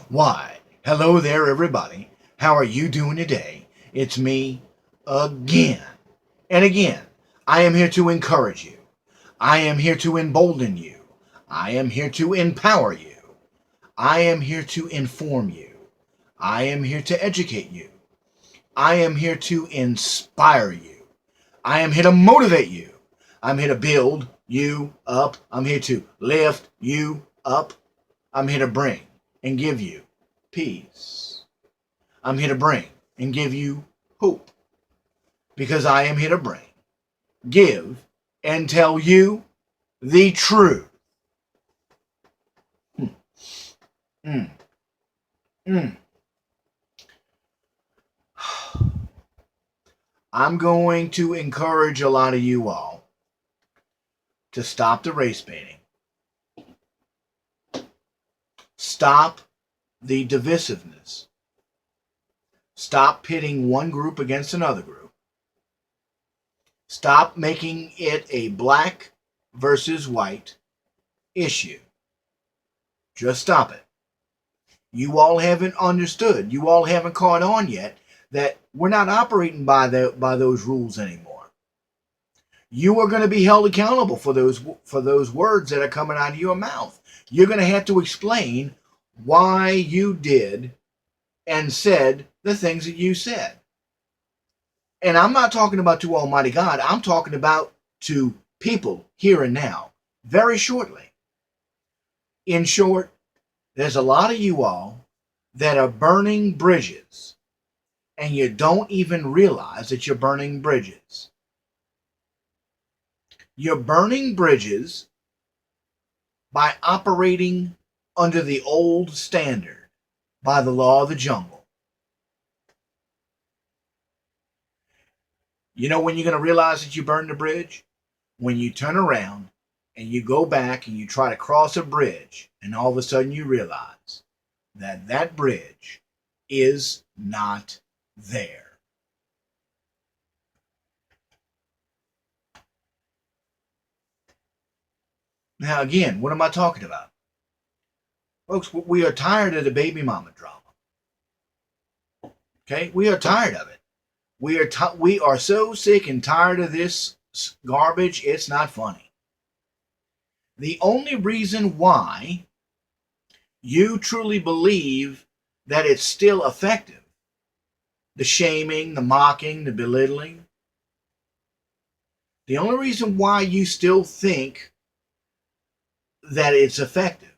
Why, hello there, everybody. How are you doing today? It's me again. And again, I am here to encourage you. I am here to embolden you. I am here to empower you. I am here to inform you. I am here to educate you. I am here to inspire you. I am here to motivate you. I'm here to build you up. I'm here to lift you up. I'm here to bring and give you peace. I'm here to bring and give you hope. Because I am here to bring, give, and tell you the truth. Mm, mm, mm. I'm going to encourage a lot of you all to stop the race baiting. Stop the divisiveness. Stop pitting one group against another group. Stop making it a black versus white issue. Just stop it. You all haven't understood. You all haven't caught on yet that we're not operating by those rules anymore. You are going to be held accountable for those words that are coming out of your mouth. You're going to have to explain why you did and said the things that you said. And I'm not talking about to Almighty God. I'm talking about to people here and now, very shortly. In short, there's a lot of you all that are burning bridges, and you don't even realize that you're burning bridges. You're burning bridges by operating under the old standard, by the law of the jungle. You know when you're going to realize that you burned the bridge? When you turn around and you go back and you try to cross a bridge, and all of a sudden you realize that that bridge is not there. Now again, what am I talking about? Folks, we are tired of the baby mama drama. Okay? We are tired of it. We are so sick and tired of this garbage, it's not funny. The only reason why you truly believe that it's still effective, the shaming, the mocking, the belittling, the only reason why you still think that it's effective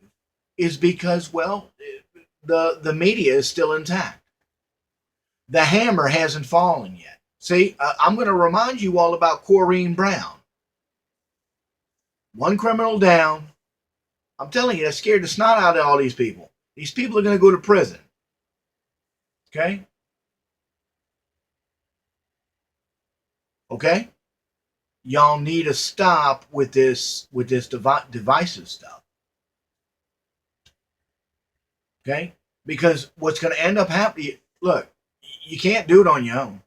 is because, well, the media is still intact. The hammer hasn't fallen yet. See, I'm going to remind you all about Corrine Brown. One criminal down. I'm telling you, that scared the snot out of all these people. These people are going to go to prison. Okay? Okay? Y'all need to stop with this divisive stuff. Okay? Because what's going to end up happening, look, you can't do it on your own.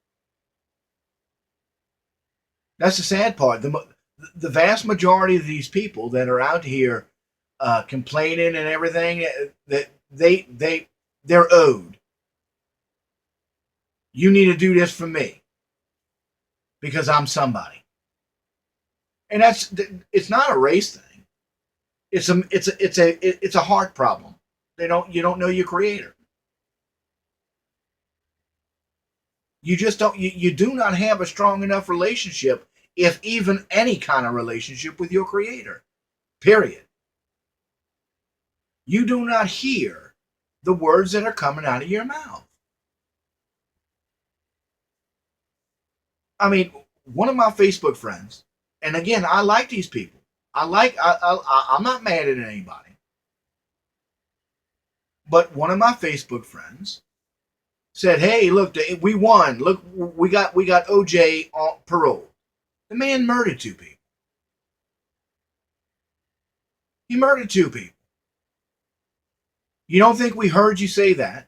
That's the sad part. The vast majority of these people that are out here complaining and everything, that they're owed. You need to do this for me because I'm somebody. And it's not a race thing. It's a heart problem. You don't know your creator. You just don't. You do not have a strong enough relationship, if even any kind of relationship, with your creator. Period. You do not hear the words that are coming out of your mouth. I mean, one of my Facebook friends, and again, I like these people. I'm not mad at anybody. But one of my Facebook friends said, "Hey, look, we won. Look, we got OJ on parole. The man murdered 2 people. He murdered 2 people. You don't think we heard you say that?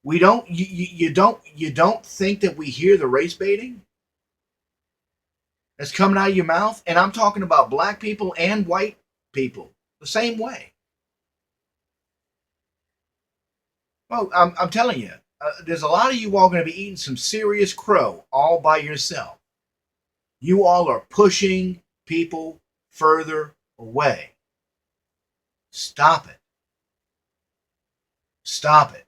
We don't. You don't think that we hear the race baiting that's coming out of your mouth? And I'm talking about black people and white people. The same way. Well, I'm telling you, there's a lot of you all going to be eating some serious crow all by yourself. You all are pushing people further away. Stop it. Stop it.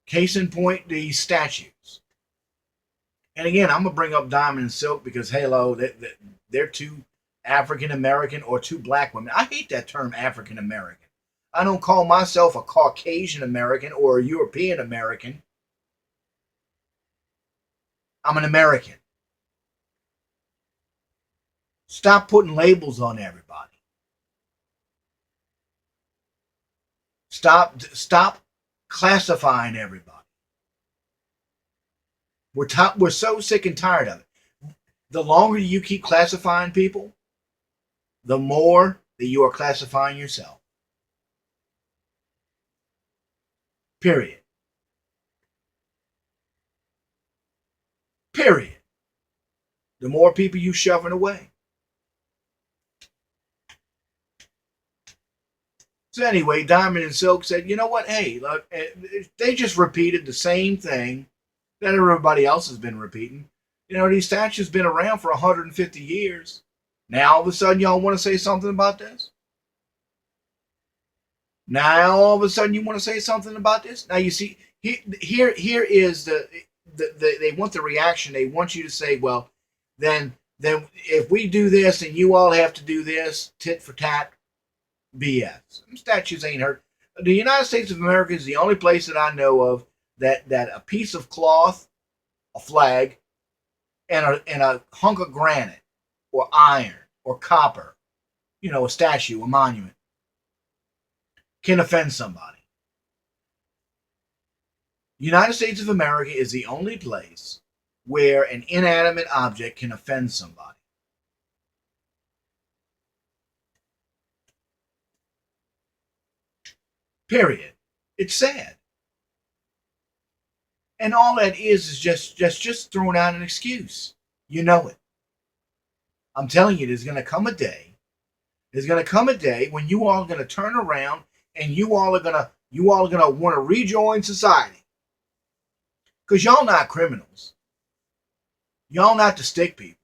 Case in point, these statues. And again, I'm going to bring up Diamond and Silk because, hello, they're two African American or two black women. I hate that term African American. I don't call myself a Caucasian American or a European American. I'm an American. Stop putting labels on everybody. Stop classifying everybody. We're so sick and tired of it. The longer you keep classifying people, the more that you are classifying yourself. Period. Period. The more people you shoving away. So anyway, Diamond and Silk said, you know what? Hey, look, they just repeated the same thing that everybody else has been repeating. You know, these statues been around for 150 years. Now all of a sudden y'all want to say something about this? Now all of a sudden you want to say something about this? Now you see, here is the they want the reaction. They want you to say, well, then if we do this and you all have to do this, tit for tat, BS. Some statues ain't hurt. The United States of America is the only place that I know of that a piece of cloth, a flag, and a hunk of granite or iron or copper, you know, a statue, a monument, can offend somebody. The United States of America is the only place where an inanimate object can offend somebody. Period. It's sad. And all that is just throwing out an excuse. You know it. I'm telling you, there's going to come a day. There's going to come a day when you all are going to turn around and you all are going to want to rejoin society. Because y'all not criminals. Y'all not the stick people.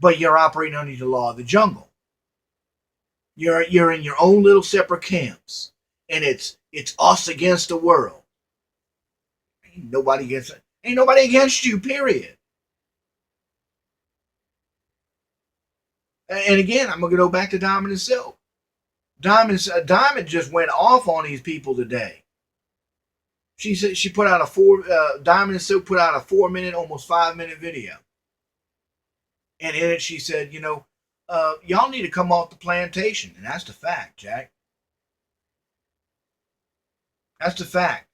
But you're operating under the law of the jungle. You're in your own little separate camps. And it's us against the world. Ain't nobody against you, period. And again, I'm gonna go back to Diamond and Silk. Diamond just went off on these people today. She said she put out Diamond and Silk put out a 4-minute, almost 5-minute video. And in it she said, you know, y'all need to come off the plantation. And that's the fact, Jack. That's the fact.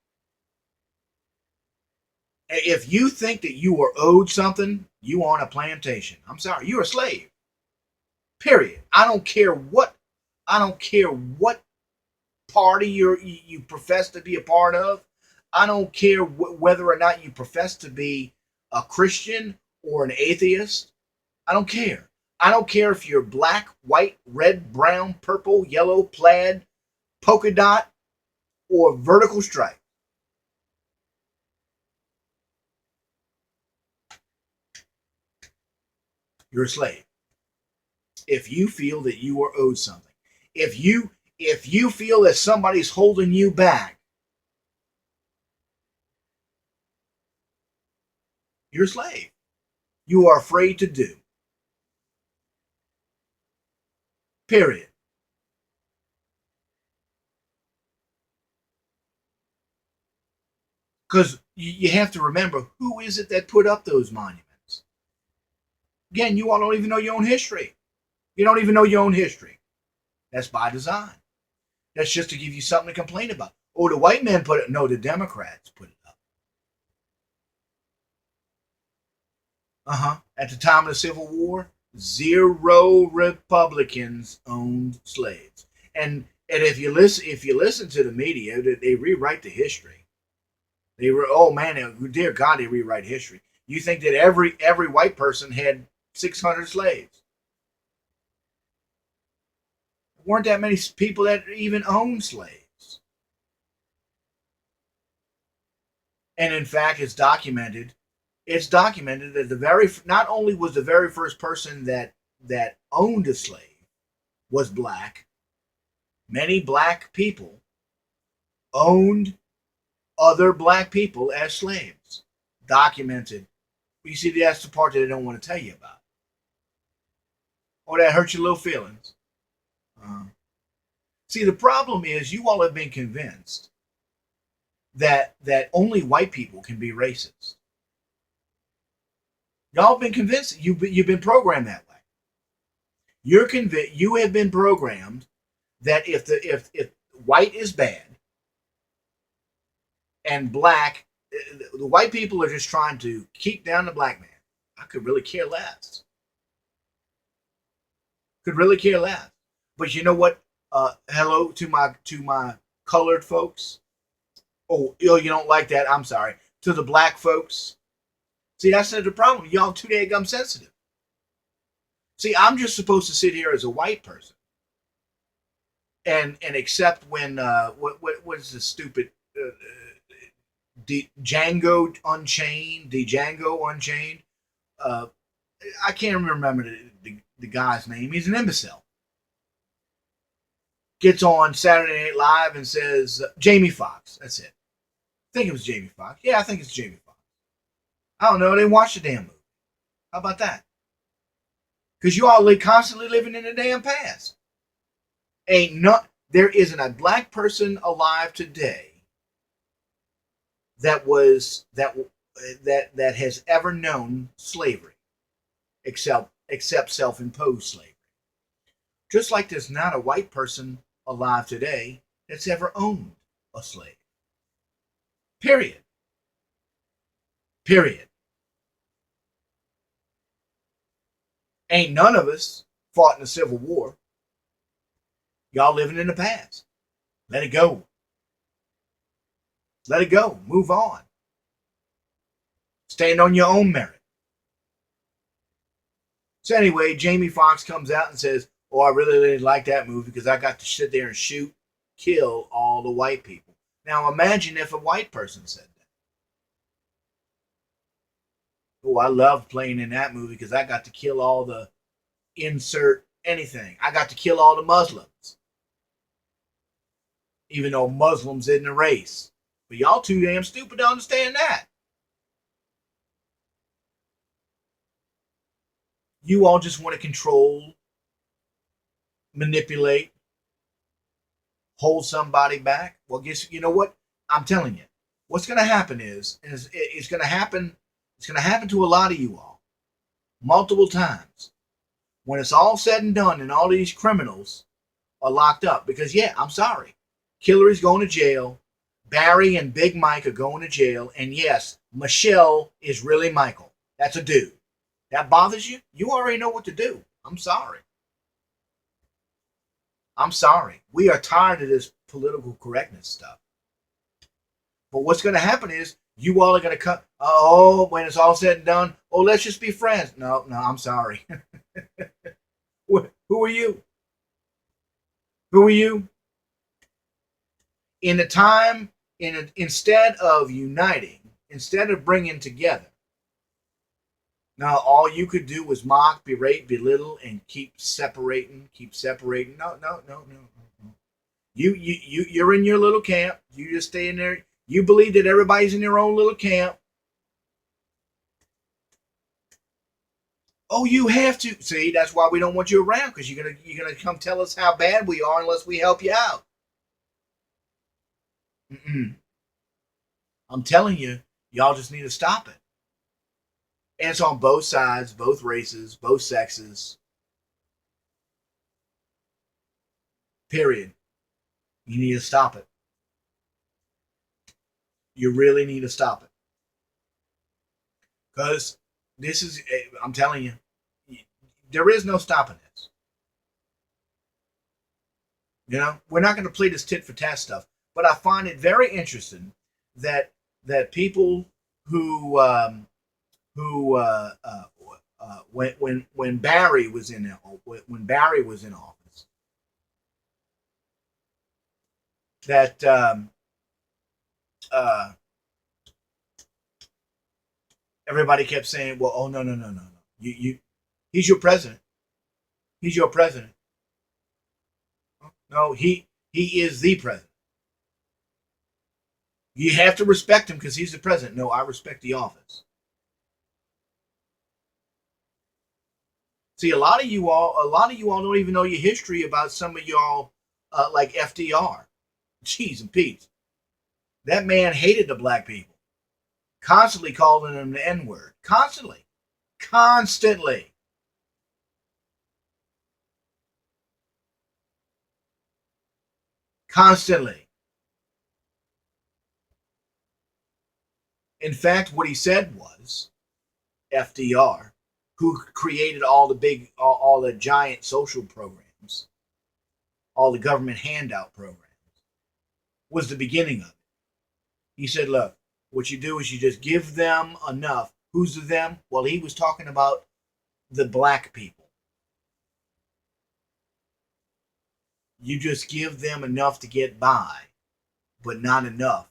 If you think that you are owed something, you on a plantation. I'm sorry, you're a slave. Period. I don't care what party you profess to be a part of. I don't care whether or not you profess to be a Christian or an atheist. I don't care. I don't care if you're black, white, red, brown, purple, yellow, plaid, polka dot, or vertical stripe. You're a slave. If you feel that you are owed something, if you feel that somebody's holding you back, you're a slave. You are afraid to do. Period. Because you have to remember, who is it that put up those monuments? Again, you all don't even know your own history. You don't even know your own history. That's by design. That's just to give you something to complain about. Oh, the white men put it. No, the Democrats put it up. At the time of the Civil War, 0 Republicans owned slaves. And if you listen to the media, they rewrite the history. Oh man, dear God, they rewrite history. You think that every white person had 600 slaves? weren't that many people that even owned slaves. And in fact, it's documented. It's documented that not only was the very first person that owned a slave was black, many black people owned other black people as slaves. Documented. You see, that's the part that they don't want to tell you about. Or that hurts your little feelings. See, the problem is you all have been convinced that only white people can be racist. Y'all have been convinced. You've been programmed that way. You're convinced. You have been programmed that if white is bad and black, the white people are just trying to keep down the black man. I could really care less. Could really care less. But you know what? Hello to my colored folks. Oh, you don't like that? I'm sorry. To the black folks. See, that's not the problem. Y'all too damn sensitive. See, I'm just supposed to sit here as a white person and accept when what is the stupid Django Unchained? I can't remember the guy's name. He's an imbecile. Gets on Saturday Night Live and says Jamie Foxx. That's it. I think it was Jamie Foxx. Yeah, I think it's Jamie Foxx. I don't know. They watched the damn movie. How about that? Because you all constantly living in the damn past. There isn't a black person alive today that has ever known slavery, except self-imposed slavery. Just like there's not a white person alive today that's ever owned a slave. Period. Ain't none of us fought in the Civil War. Y'all living in the past. Let it go. Let it go. Move on. Stand on your own merit. So anyway, Jamie Foxx comes out and says, oh, I really didn't like that movie because I got to sit there and kill all the white people. Now imagine if a white person said that. Oh, I loved playing in that movie because I got to kill all the insert anything. I got to kill all the Muslims. Even though Muslims isn't a race. But y'all too damn stupid to understand that. You all just want to control, manipulate, hold somebody back. Well, guess you know what? I'm telling you. What's going to happen is it's going to happen. It's going to happen to a lot of you all, multiple times. When it's all said and done, and all these criminals are locked up, because yeah, I'm sorry, Hillary's going to jail. Barry and Big Mike are going to jail, and yes, Michelle is really Michael. That's a dude. That bothers you? You already know what to do. I'm sorry. I'm sorry. We are tired of this political correctness stuff. But what's going to happen is you all are going to cut. Oh, when it's all said and done, oh, let's just be friends. No, I'm sorry. Who are you? Who are you? In the time, instead of uniting, instead of bringing together, now all you could do was mock, berate, belittle, and keep separating. No. You're in your little camp. You just stay in there. You believe that everybody's in their own little camp. Oh, you have to. See, that's why we don't want you around, because you're gonna come tell us how bad we are unless we help you out. I'm telling you, y'all just need to stop it. And it's on both sides, both races, both sexes. Period. You need to stop it. You really need to stop it. Because this is, I'm telling you, there is no stopping this. You know, we're not going to play this tit for tat stuff, but I find it very interesting that people who when Barry was in office, that uh, everybody kept saying, "Well, oh no, no, no, no, no, he's your president. He's your president." No, he is the president. You have to respect him because he's the president. No, I respect the office. See, a lot of you all don't even know your history about some of y'all, like FDR. Jeez and Pete, that man hated the black people, constantly calling them the N word, constantly, constantly, constantly. In fact, what he said was FDR, who created all the giant social programs, all the government handout programs, was the beginning of it. He said, look, what you do is you just give them enough. Who's the them? Well, he was talking about the black people. You just give them enough to get by, but not enough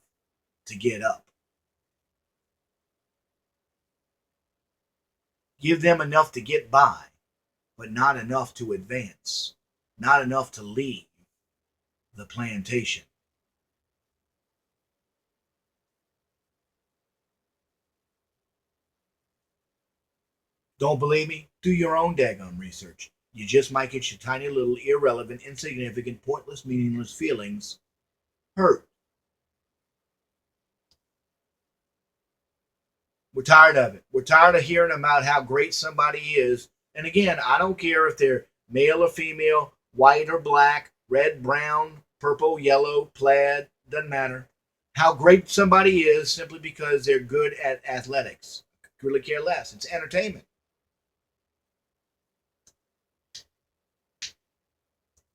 to get up. Give them enough to get by, but not enough to advance, not enough to leave the plantation. Don't believe me? Do your own daggone research. You just might get your tiny little irrelevant, insignificant, pointless, meaningless feelings hurt. We're tired of it. We're tired of hearing about how great somebody is. And again, I don't care if they're male or female, white or black, red, brown, purple, yellow, plaid, doesn't matter. How great somebody is simply because they're good at athletics. Could really care less. It's entertainment.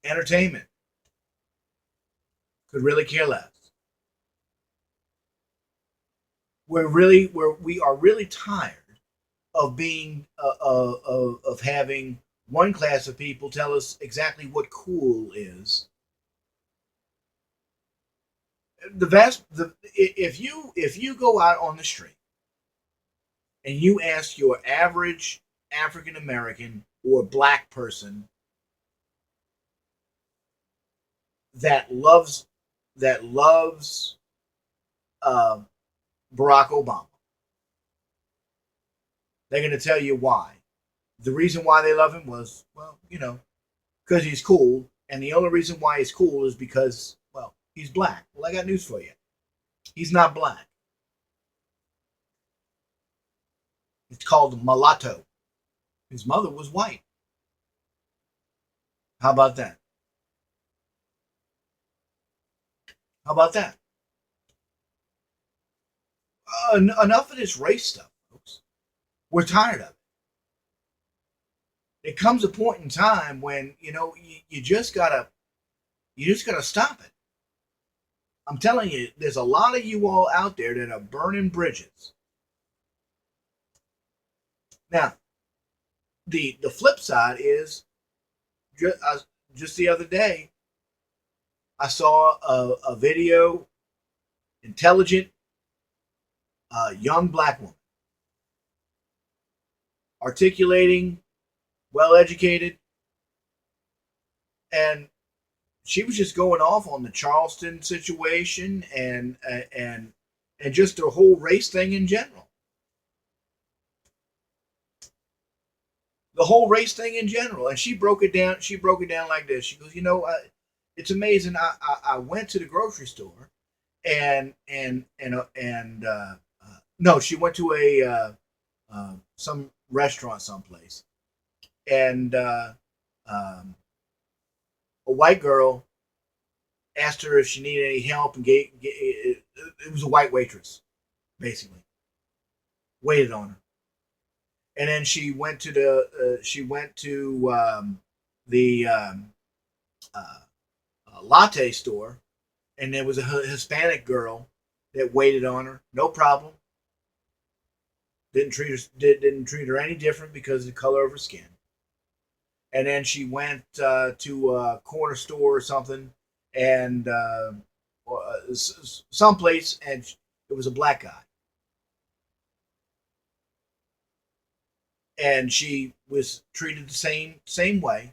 Entertainment. Could really care less. We are really tired of being of having one class of people tell us exactly what cool is. If you go out on the street and you ask your average African American or black person that loves that loves uh, Barack Obama, they're going to tell you why. The reason why they love him was, well, because he's cool, and the only reason why he's cool is because, well, he's black. Well, I got news for you. He's not black. It's called mulatto. His mother was white. How about that? How about that? Enough of this race stuff, folks. We're tired of it. It comes a point in time when you just gotta stop it. I'm telling you, there's a lot of you all out there that are burning bridges. Now, the flip side is just the other day I saw a video, intelligent, young black woman, articulating, well educated, and she was just going off on the Charleston situation and just the whole race thing in general. The whole race thing in general, and she broke it down. She broke it down like this. She goes, it's amazing. I went to the grocery store and no, she went to a some restaurant someplace, and a white girl asked her if she needed any help, and it was a white waitress, basically, waited on her, and then she went to the uh, latte store, and there was a Hispanic girl that waited on her, no problem. Didn't treat her any different because of the color of her skin. And then she went to a corner store or something, and or someplace, and it was a black guy, and she was treated the same way,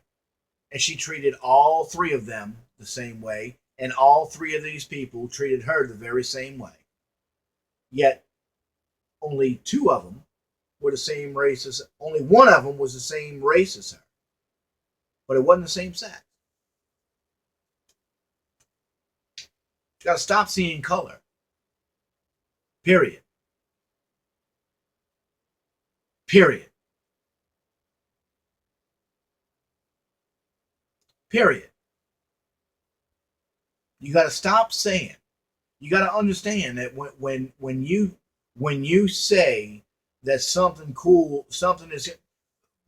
and she treated all three of them the same way, and all three of these people treated her the very same way. Yet only two of them were the same race as, only one of them was the same race as her, but it wasn't the same sex. You got to stop seeing color. Period. Period. Period. You got to stop saying. You got to understand that when you say that something cool, something is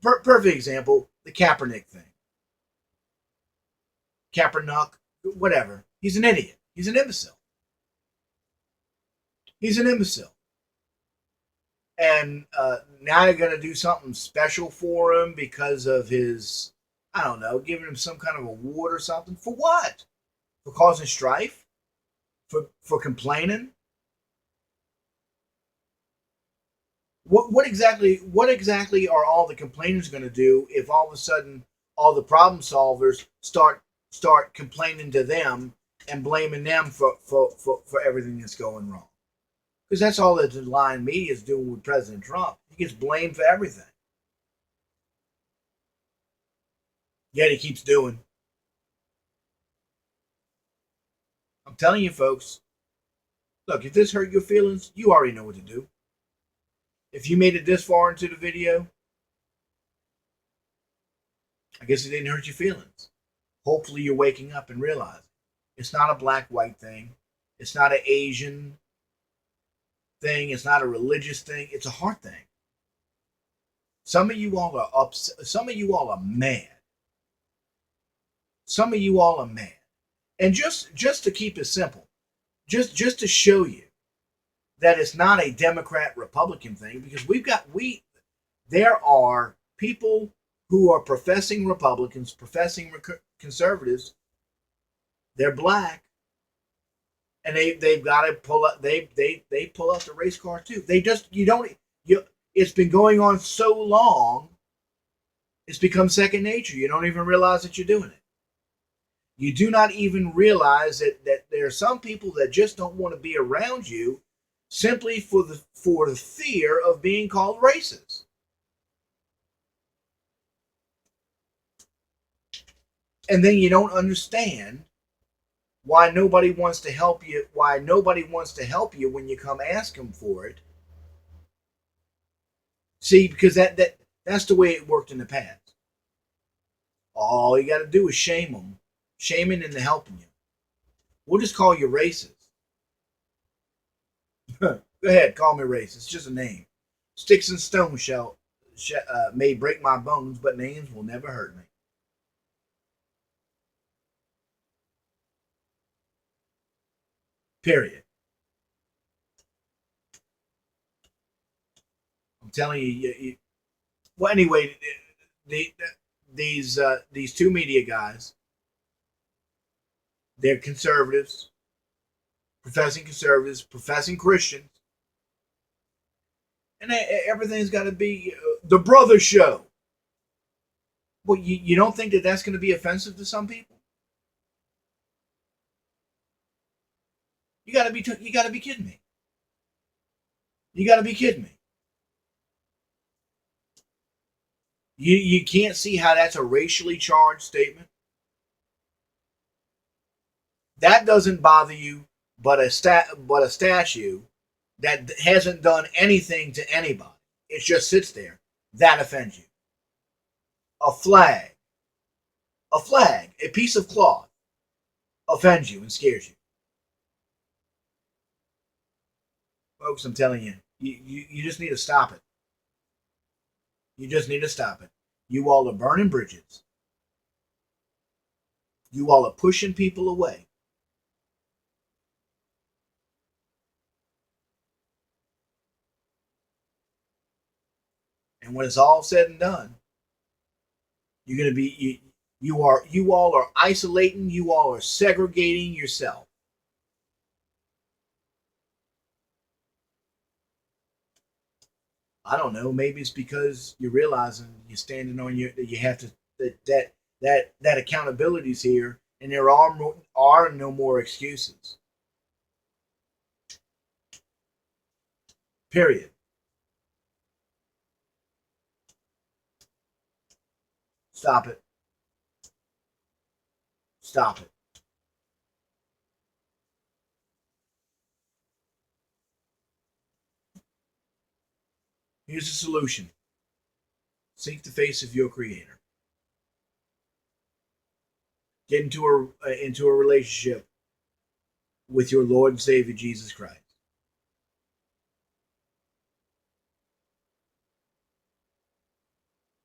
perfect example, the Kaepernick thing. Kaepernick, whatever. He's an idiot. He's an imbecile. He's an imbecile. And now they're going to do something special for him because of his, I don't know, giving him some kind of award or something. For what? For causing strife? For complaining? What exactly are all the complainers going to do if all of a sudden all the problem solvers start complaining to them and blaming them for everything that's going wrong? Because that's all that the lying media is doing with President Trump. He gets blamed for everything. Yet he keeps doing. I'm telling you, folks, look, if this hurt your feelings, you already know what to do. If you made it this far into the video, I guess it didn't hurt your feelings. Hopefully you're waking up and realizing it's not a black-white thing. It's not an Asian thing. It's not a religious thing. It's a heart thing. Some of you all are upset. Some of you all are mad. Some of you all are mad. And just to keep it simple, just to show you that it's not a Democrat-Republican thing, because there are people who are professing Republicans, professing conservatives. They're black, and they've got to pull up. They pull out the race card too. It's been going on so long, it's become second nature. You don't even realize that you're doing it. You do not even realize that there are some people that just don't want to be around you simply for the fear of being called racist. And then you don't understand why nobody wants to help you, when you come ask them for it. See, because that's the way it worked in the past. All you got to do is shame them. Shaming into helping you. We'll just call you racist. Go ahead, call me racist. It's just a name. Sticks and stones may break my bones, but names will never hurt me. Period. I'm telling you. Well, anyway, these two media guys, they're conservatives, professing Christians, and everything's got to be the brother show. Well, you don't think that that's going to be offensive to some people? You got to be kidding me. You got to be kidding me. You can't see how that's a racially charged statement. That doesn't bother you, but a statue that hasn't done anything to anybody. It just sits there. That offends you. A flag, a piece of cloth offends you and scares you. Folks, I'm telling you, you just need to stop it. You just need to stop it. You all are burning bridges. You all are pushing people away. And when it's all said and done, you're going to be you all are isolating, you all are segregating yourself. I don't know. Maybe it's because you're realizing you're standing on your that you have to that accountability is here, and there are no more excuses. Period. Stop it. Stop it. Here's the solution. Seek the face of your Creator. Get into a relationship with your Lord and Savior Jesus Christ.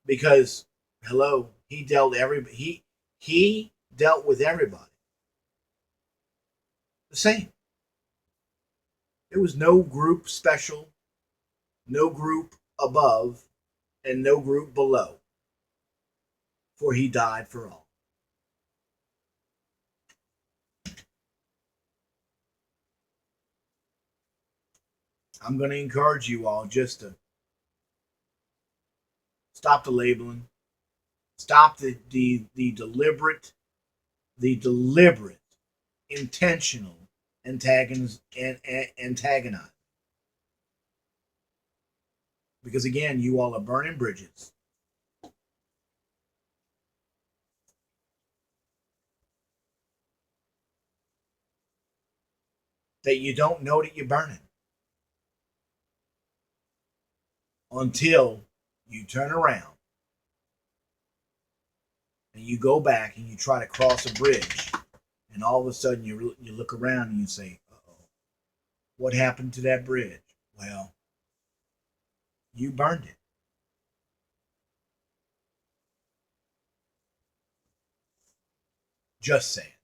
Because hello, he dealt with everybody the same. There was no group special, no group above, and no group below. For he died for all. I'm going to encourage you all just to stop the labeling, stop the deliberate, intentional antagonizing. Because again, you all are burning bridges. That you don't know that you're burning until you turn around and you go back and you try to cross a bridge, and all of a sudden you look around and you say, "Uh-oh, what happened to that bridge?" Well, you burned it. Just saying.